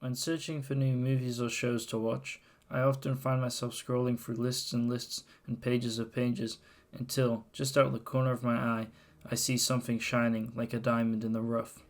When searching for new movies or shows to watch, I often find myself scrolling through lists and lists and pages of pages until, just out of the corner of my eye, I see something shining like a diamond in the rough.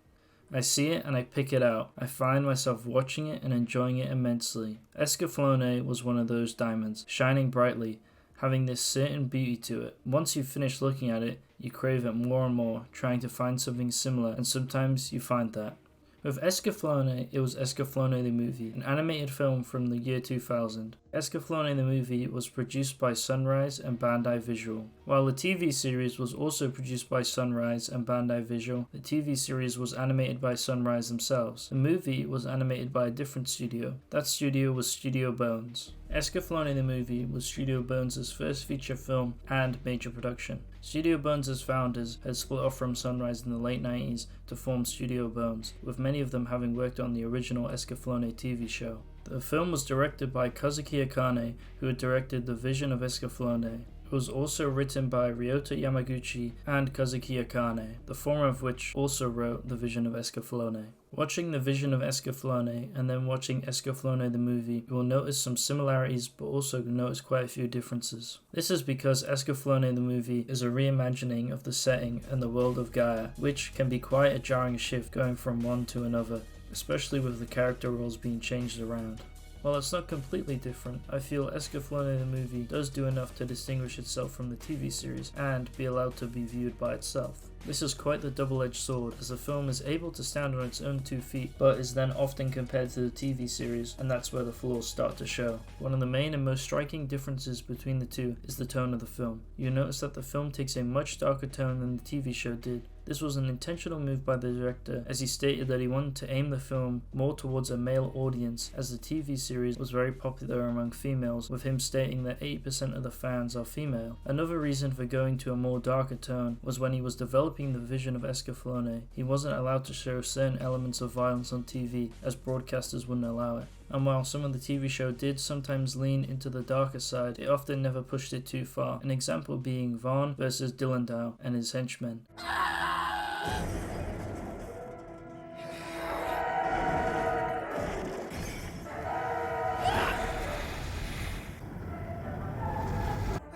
I see it and I pick it out. I find myself watching it and enjoying it immensely. Escaflowne was one of those diamonds, shining brightly, having this certain beauty to it. Once you finish looking at it, you crave it more and more, trying to find something similar, and sometimes you find that. With Escaflowne, it was Escaflowne the movie, an animated film from the year 2000. Escaflowne the movie was produced by Sunrise and Bandai Visual. While the TV series was also produced by Sunrise and Bandai Visual, the TV series was animated by Sunrise themselves. The movie was animated by a different studio. That studio was Studio Bones. Escaflowne the movie was Studio Bones' first feature film and major production. Studio Bones' founders had split off from Sunrise in the late 90s to form Studio Bones, with many of them having worked on the original Escaflowne TV show. The film was directed by Kazuki Akane, who had directed The Vision of Escaflowne. It was also written by Ryota Yamaguchi and Kazuki Akane, the former of which also wrote The Vision of Escaflowne. Watching The Vision of Escaflowne and then watching Escaflowne the movie, you will notice some similarities but also notice quite a few differences. This is because Escaflowne the movie is a reimagining of the setting and the world of Gaia, which can be quite a jarring shift going from one to another, especially with the character roles being changed around. While it's not completely different, I feel Escaflowne the movie does do enough to distinguish itself from the TV series and be allowed to be viewed by itself. This is quite the double-edged sword, as the film is able to stand on its own 2 feet, but is then often compared to the TV series, and that's where the flaws start to show. One of the main and most striking differences between the two is the tone of the film. You'll notice that the film takes a much darker tone than the TV show did. This was an intentional move by the director, as he stated that he wanted to aim the film more towards a male audience, as the TV series was very popular among females, with him stating that 80% of the fans are female. Another reason for going to a more darker tone was when he was developing the Vision of Escaflowne, he wasn't allowed to show certain elements of violence on TV, as broadcasters wouldn't allow it. And while some of the TV show did sometimes lean into the darker side, it often never pushed it too far, an example being Vaughn versus Dillendow and his henchmen. But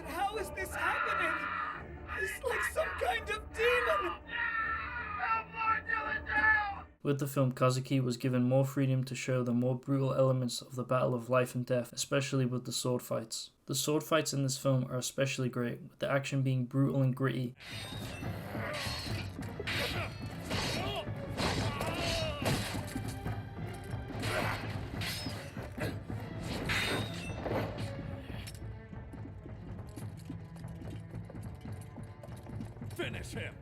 how is this happening? It's like some kind of demon! With the film, Kazuki was given more freedom to show the more brutal elements of the battle of life and death, especially with the sword fights. The sword fights in this film are especially great, with the action being brutal and gritty. Finish him!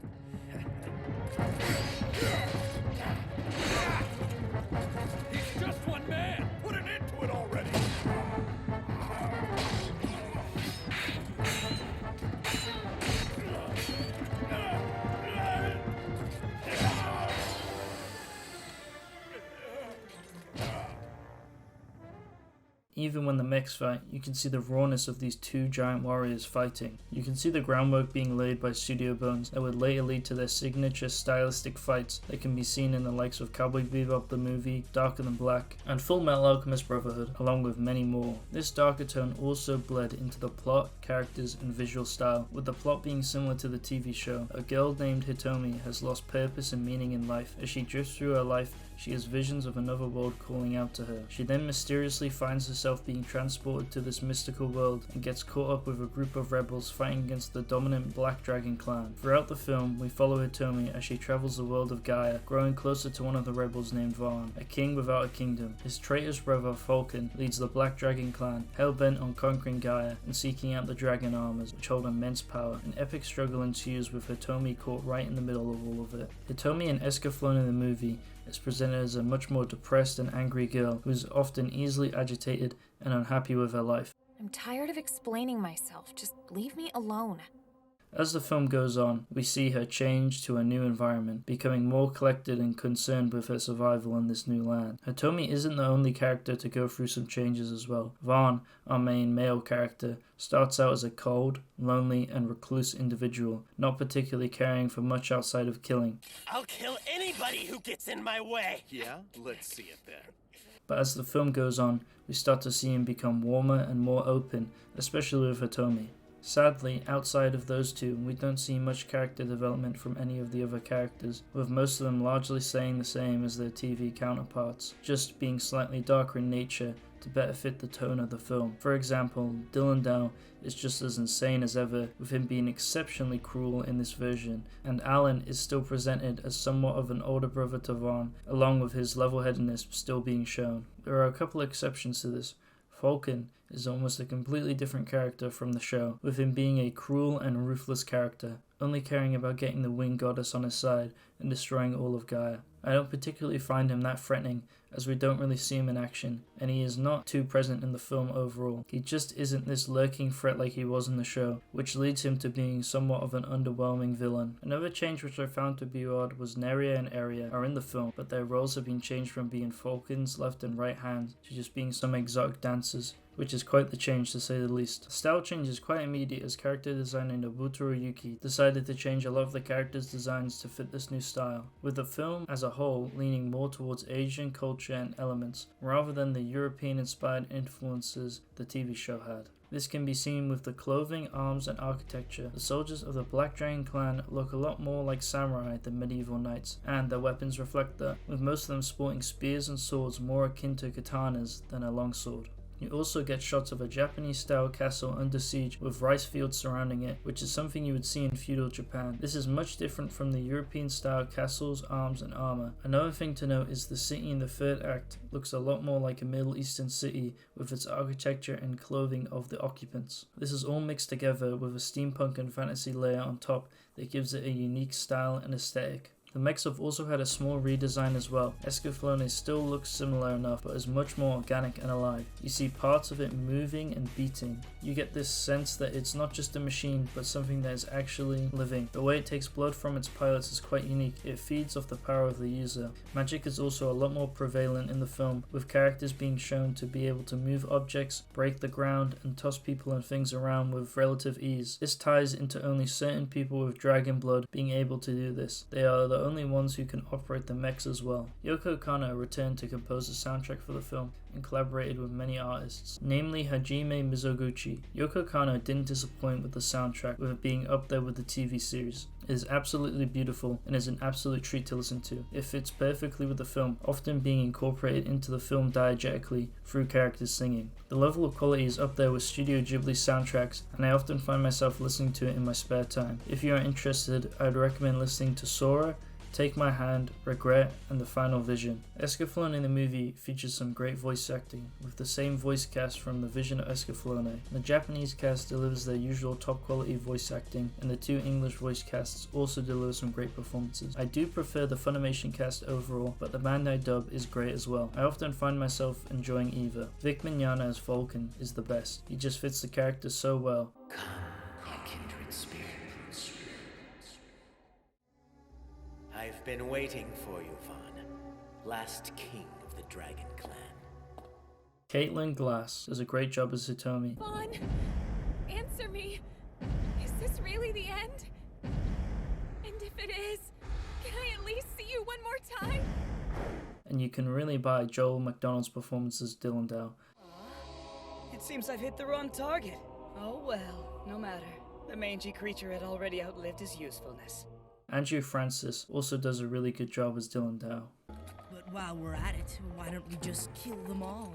He's just one man! Put an end to it already! Even when the mechs fight, you can see the rawness of these two giant warriors fighting. You can see the groundwork being laid by Studio Bones that would later lead to their signature stylistic fights that can be seen in the likes of Cowboy Bebop the movie, Darker Than Black, and Full Metal Alchemist Brotherhood, along with many more. This darker tone also bled into the plot, characters, and visual style, with the plot being similar to the TV show. A girl named Hitomi has lost purpose and meaning in life. As she drifts through her life, she has visions of another world calling out to her. She then mysteriously finds herself being transported to this mystical world and gets caught up with a group of rebels fighting against the dominant Black Dragon clan. Throughout the film, we follow Hitomi as she travels the world of Gaia, growing closer to one of the rebels named Vaughn, a king without a kingdom. His traitorous brother Falcon leads the Black Dragon clan, hell-bent on conquering Gaia and seeking out the dragon armors, which hold immense power. An epic struggle ensues with Hitomi caught right in the middle of all of it. Hitomi in Escaflowne in the movie is presented as a much more depressed and angry girl who is often easily agitated and unhappy with her life. I'm tired of explaining myself. Just leave me alone. As the film goes on, we see her change to a new environment, becoming more collected and concerned with her survival in this new land. Hitomi isn't the only character to go through some changes as well. Vaughn, our main male character, starts out as a cold, lonely, and recluse individual, not particularly caring for much outside of killing. I'll kill anybody who gets in my way! Yeah? Let's see it then. but as the film goes on, we start to see him become warmer and more open, especially with Hitomi. Sadly, outside of those two, we don't see much character development from any of the other characters, with most of them largely staying the same as their TV counterparts, just being slightly darker in nature to better fit the tone of the film. For example, Dylan Dow is just as insane as ever, with him being exceptionally cruel in this version, and Alan is still presented as somewhat of an older brother to Vaughn, along with his level-headedness still being shown. There are a couple of exceptions to this. Falcon is almost a completely different character from the show, with him being a cruel and ruthless character, only caring about getting the Wind Goddess on his side and destroying all of Gaia. I don't particularly find him that threatening, as we don't really see him in action, and he is not too present in the film overall. He just isn't this lurking threat like he was in the show, which leads him to being somewhat of an underwhelming villain. Another change which I found to be odd was Neria and Aria are in the film, but their roles have been changed from being Falcon's left and right hand to just being some exotic dancers, which is quite the change to say the least. The style change is quite immediate, as character designer Nobutaro Yuki decided to change a lot of the characters' designs to fit this new style, with the film as a whole leaning more towards Asian culture and elements, rather than the European-inspired influences the TV show had. This can be seen with the clothing, arms, and architecture. The soldiers of the Black Dragon clan look a lot more like samurai than medieval knights, and their weapons reflect that, with most of them sporting spears and swords more akin to katanas than a longsword. You also get shots of a Japanese-style castle under siege with rice fields surrounding it, which is something you would see in feudal Japan. This is much different from the European-style castles, arms, and armor. Another thing to note is the city in the third act looks a lot more like a Middle Eastern city with its architecture and clothing of the occupants. This is all mixed together with a steampunk and fantasy layer on top that gives it a unique style and aesthetic. The mechs have also had a small redesign as well. Escaflowne still looks similar enough, but is much more organic and alive. You see parts of it moving and beating. You get this sense that it's not just a machine, but something that is actually living. The way it takes blood from its pilots is quite unique. It feeds off the power of the user. Magic is also a lot more prevalent in the film, with characters being shown to be able to move objects, break the ground, and toss people and things around with relative ease. This ties into only certain people with dragon blood being able to do this. They are the only ones who can operate the mechs as well. Yoko Kanno returned to compose the soundtrack for the film and collaborated with many artists, namely Hajime Mizoguchi. Yoko Kanno didn't disappoint with the soundtrack, with it being up there with the TV series. It is absolutely beautiful and is an absolute treat to listen to. It fits perfectly with the film, often being incorporated into the film diegetically through characters singing. The level of quality is up there with Studio Ghibli soundtracks, and I often find myself listening to it in my spare time. If you are interested, I'd recommend listening to Sora, Take My Hand, Regret, and The Final Vision. Escaflowne in the movie features some great voice acting, with the same voice cast from the Vision of Escaflowne. The Japanese cast delivers their usual top quality voice acting, and the two English voice casts also deliver some great performances. I do prefer the Funimation cast overall, but the Bandai dub is great as well. I often find myself enjoying either. Vic Mignogna as Vulcan is the best. He just fits the character so well. Come, my kindred spirits. I've been waiting for you, Vaughn. Last king of the Dragon Clan. Caitlin Glass does a great job as Hitomi. Vaughn, answer me. Is this really the end? And if it is, can I at least see you one more time? And you can really buy Joel McDonald's performance as Dylan Dow. It seems I've hit the wrong target. Oh well, no matter. The mangy creature had already outlived his usefulness. Andrew Francis also does a really good job as Dylan Dow. But while we're at it, why don't we just kill them all?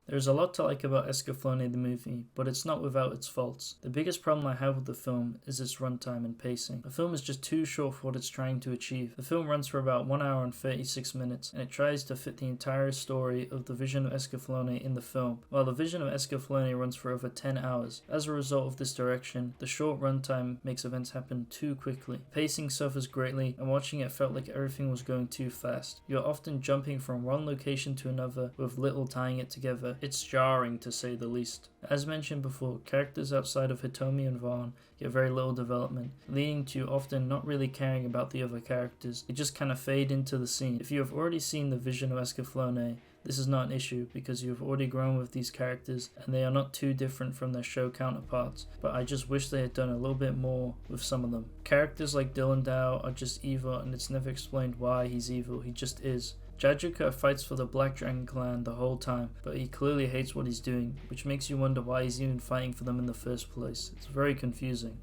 There's a lot to like about Escaflowne the movie, but it's not without its faults. The biggest problem I have with the film is its runtime and pacing. The film is just too short for what it's trying to achieve. The film runs for about 1 hour and 36 minutes, and it tries to fit the entire story of the Vision of Escaflowne in the film, while the Vision of Escaflowne runs for over 10 hours. As a result of this direction, the short runtime makes events happen too quickly. Pacing suffers greatly, and watching it felt like everything was going too fast. You're often jumping from one location to another with little tying it together. It's jarring to say the least. As mentioned before, characters outside of Hitomi and Vaughn get very little development, leading to often not really caring about the other characters. They just kind of fade into the scene. If you have already seen the Vision of Escaflowne, this is not an issue because you have already grown with these characters and they are not too different from their show counterparts, but I just wish they had done a little bit more with some of them. Characters like Dylan Dow are just evil and it's never explained why he's evil, he just is. Jajuka fights for the Black Dragon clan the whole time, but he clearly hates what he's doing, which makes you wonder why he's even fighting for them in the first place. It's very confusing.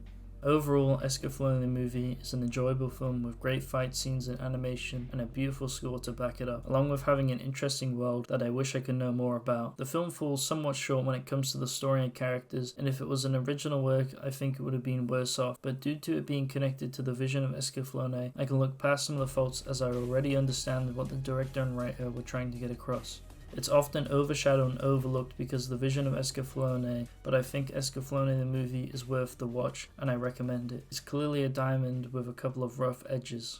Overall, Escaflowne the movie is an enjoyable film with great fight scenes and animation and a beautiful score to back it up, along with having an interesting world that I wish I could know more about. The film falls somewhat short when it comes to the story and characters, and if it was an original work, I think it would have been worse off, but due to it being connected to the Vision of Escaflowne, I can look past some of the faults as I already understand what the director and writer were trying to get across. It's often overshadowed and overlooked because of the Vision of Escaflowne, but I think Escaflowne the movie is worth the watch and I recommend it. It's clearly a diamond with a couple of rough edges.